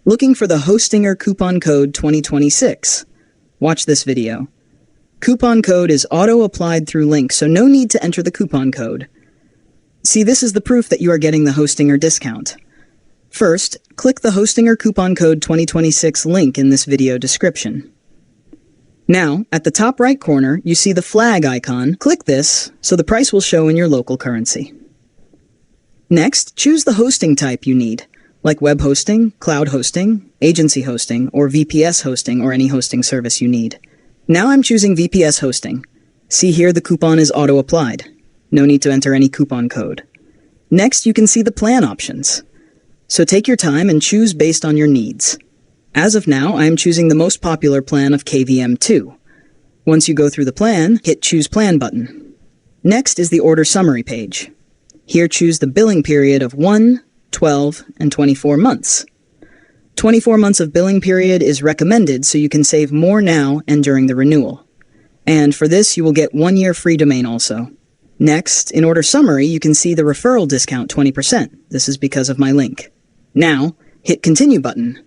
Looking for the Hostinger coupon code 2026. Watch this video. Coupon code is auto-applied through link, so no need to enter the coupon code. See, this is the proof that you are getting the Hostinger discount. First, click the Hostinger coupon code 2026 link in this video description. Now, at the top right corner, you see the flag icon. Click this so the price will show in your local currency. Next, choose the hosting type you need, like web hosting, cloud hosting, agency hosting, or VPS hosting, or any hosting service you need. Now I'm choosing VPS hosting. See here the coupon is auto-applied. No need to enter any coupon code. Next, you can see the plan options. So take your time and choose based on your needs. As of now, I am choosing the most popular plan of KVM2. Once you go through the plan, hit Choose Plan button. Next is the order summary page. Here choose the billing period of 1, 12, and 24 months. 24 months of billing period is recommended so you can save more now and during the renewal. And for this, you will get 1 year free domain also. Next, in order summary, you can see the referral discount 20%. This is because of my link. Now, hit Continue button.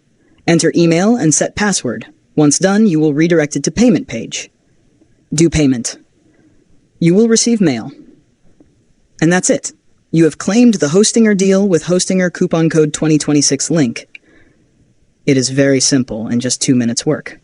Enter email and set password. Once done, you will redirect it to payment page. Do payment. You will receive mail. And that's it. You have claimed the Hostinger deal with Hostinger coupon code 2026 link. It is very simple and just 2 minutes work.